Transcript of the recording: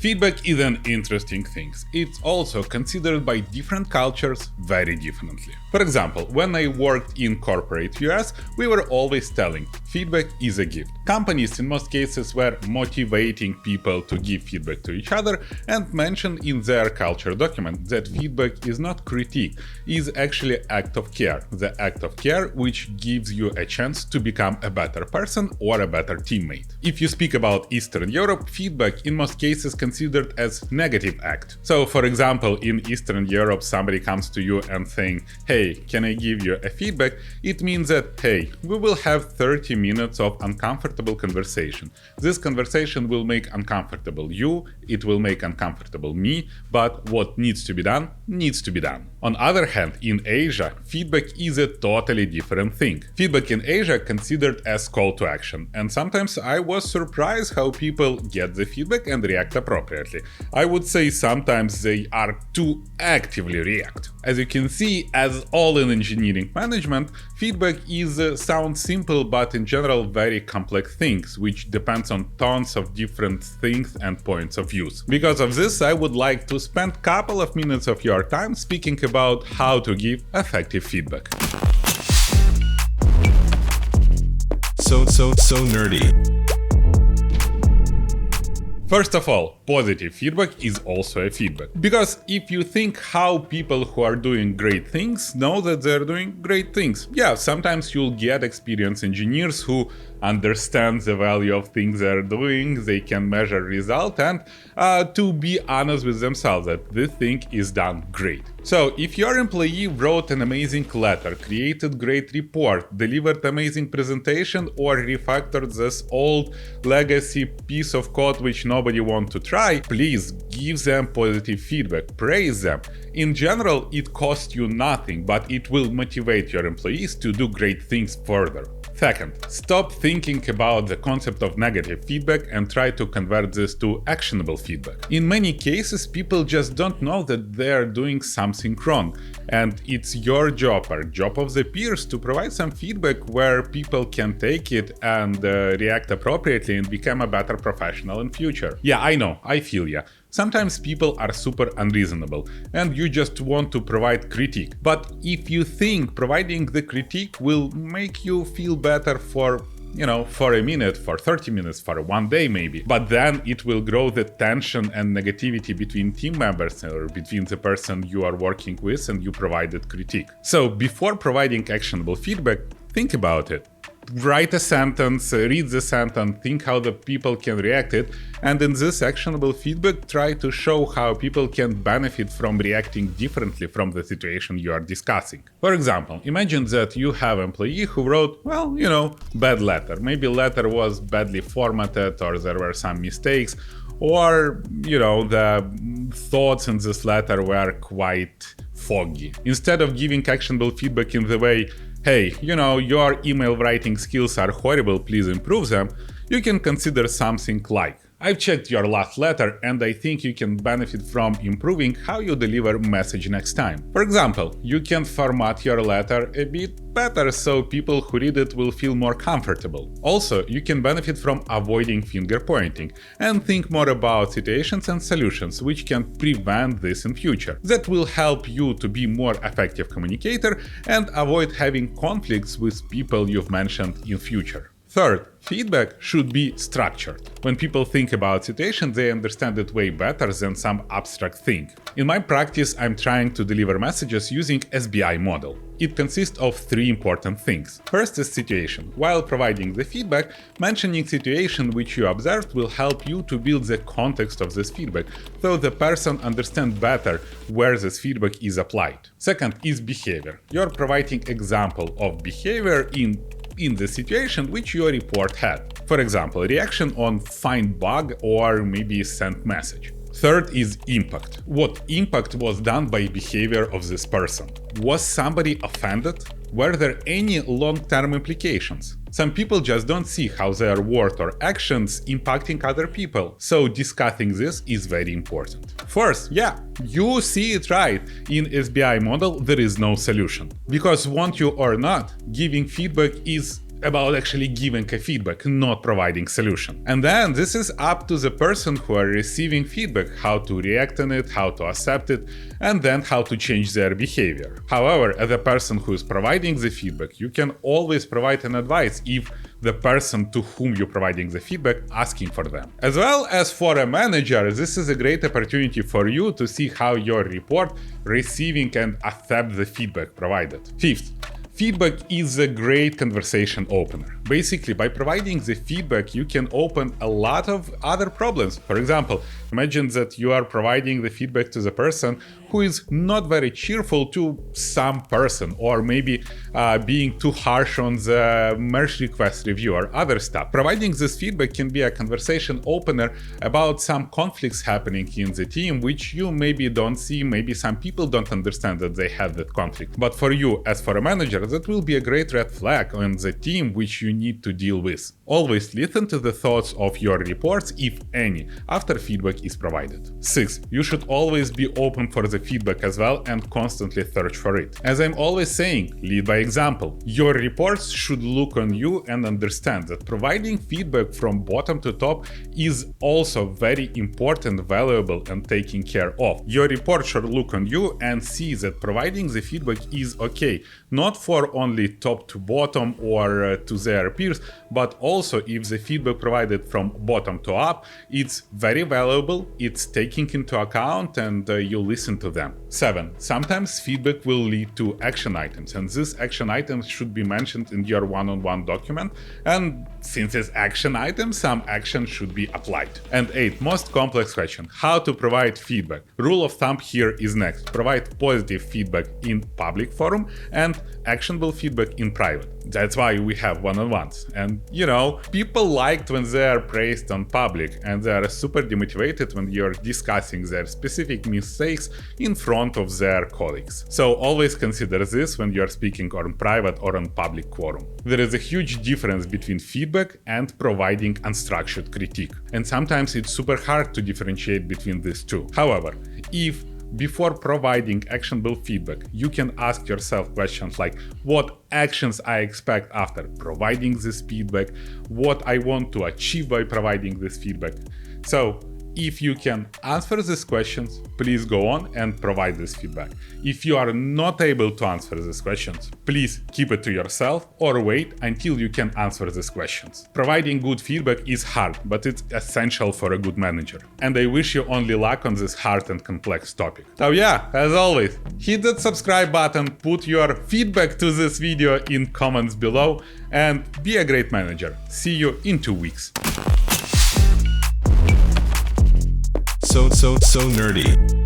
Feedback is an interesting thing. It's also considered by different cultures very differently. For example, when I worked in corporate US, we were always telling feedback is a gift. Companies in most cases were motivating people to give feedback to each other and mentioned in their culture document that feedback is not critique, is actually act of care. The act of care which gives you a chance to become a better person or a better teammate. If you speak about Eastern Europe, feedback in most cases considered as negative act. So for example, in Eastern Europe somebody comes to you and saying, hey, can I give you a feedback? It means that, hey, we will have 30 minutes of uncomfortable conversation. This conversation will make uncomfortable you, it will make uncomfortable me, but what needs to be done, needs to be done. On other hand, in Asia, feedback is a totally different thing. Feedback in Asia considered as call to action, and sometimes I was surprised how people get the feedback and react appropriately. I would say sometimes they are too actively react. As you can see, as all in engineering management, feedback sounds simple but in general very complex things, which depends on tons of different things and points of views. Because of this, I would like to spend a couple of minutes of your time speaking about how to give effective feedback. So nerdy. First of all, positive feedback is also a feedback. Because if you think how people who are doing great things know that they're doing great things. Yeah, sometimes you'll get experienced engineers who understand the value of things they're doing, they can measure result and to be honest with themselves that this thing is done great. So if your employee wrote an amazing letter, created great report, delivered amazing presentation or refactored this old legacy piece of code which nobody wants to try, please give them positive feedback, praise them. In general, it costs you nothing, but it will motivate your employees to do great things further. Second, stop thinking about the concept of negative feedback and try to convert this to actionable feedback. In many cases, people just don't know that they are doing something wrong, and it's your job or job of the peers to provide some feedback where people can take it and react appropriately and become a better professional in future. Yeah, I know, I feel ya. Sometimes people are super unreasonable and you just want to provide critique. But if you think providing the critique will make you feel better for a minute, for 30 minutes, for one day maybe, but then it will grow the tension and negativity between team members or between the person you are working with and you provided critique. So before providing actionable feedback, think about it. Write a sentence, read the sentence, think how the people can react it, and in this actionable feedback try to show how people can benefit from reacting differently from the situation you are discussing. For example, imagine that you have an employee who wrote, bad letter. Maybe letter was badly formatted or there were some mistakes, or, the thoughts in this letter were quite foggy. Instead of giving actionable feedback in the way, hey, your email writing skills are horrible, please improve them, you can consider something like, I've checked your last letter and I think you can benefit from improving how you deliver message next time. For example, you can format your letter a bit better so people who read it will feel more comfortable. Also, you can benefit from avoiding finger pointing and think more about situations and solutions which can prevent this in future. That will help you to be more effective communicator and avoid having conflicts with people you've mentioned in future. Third, feedback should be structured. When people think about situations, they understand it way better than some abstract thing. In my practice, I'm trying to deliver messages using SBI model. It consists of three important things. First is situation. While providing the feedback, mentioning situation which you observed will help you to build the context of this feedback, so the person understands better where this feedback is applied. Second is behavior. You're providing example of behavior in the situation which your report had. For example, reaction on find bug or maybe send message. Third is impact. What impact was done by behavior of this person? Was somebody offended? Were there any long-term implications? Some people just don't see how their word or actions impacting other people, so discussing this is very important. First, you see it right, in SBI model there is no solution. Because want you or not, giving feedback is about actually giving a feedback, not providing solution. And then this is up to the person who are receiving feedback, how to react on it, how to accept it, and then how to change their behavior. However, as a person who is providing the feedback, you can always provide an advice if the person to whom you're providing the feedback asking for them. As well as for a manager, this is a great opportunity for you to see how your report receiving and accept the feedback provided. Fifth, feedback is a great conversation opener. Basically, by providing the feedback, you can open a lot of other problems. For example, imagine that you are providing the feedback to the person who is not very cheerful to some person, or maybe being too harsh on the merge request review or other stuff. Providing this feedback can be a conversation opener about some conflicts happening in the team, which you maybe don't see, maybe some people don't understand that they have that conflict. But for you, as for a manager, that will be a great red flag on the team which you need to deal with. Always listen to the thoughts of your reports, if any, after feedback is provided. 6. You should always be open for the feedback as well and constantly search for it. As I'm always saying, lead by example. Your reports should look on you and understand that providing feedback from bottom to top is also very important, valuable, and taken care of. Your report should look on you and see that providing the feedback is okay, not for only top to bottom or to their peers, but also if the feedback provided from bottom to up, it's very valuable, it's taken into account, and you listen to them. 7. Sometimes feedback will lead to action items, and these action items should be mentioned in your one-on-one document, and since it's action items, some action should be applied. And 8. Most complex question: how to provide feedback. Rule of thumb here is next: provide positive feedback in public forum and actionable feedback in private. That's why we have one-on-ones. And you know, people liked when they are praised on public, and they are super demotivated when you're discussing their specific mistakes in front of their colleagues. So always consider this when you're speaking on private or on public forum. There is a huge difference between feedback and providing unstructured critique. And sometimes it's super hard to differentiate between these two. However, if before providing actionable feedback, you can ask yourself questions like: what actions I expect after providing this feedback, what I want to achieve by providing this feedback. So if you can answer these questions, please go on and provide this feedback. If you are not able to answer these questions, please keep it to yourself or wait until you can answer these questions. Providing good feedback is hard, but it's essential for a good manager. And I wish you only luck on this hard and complex topic. So yeah, as always, hit that subscribe button, put your feedback to this video in comments below, and be a great manager. See you in 2 weeks. So nerdy.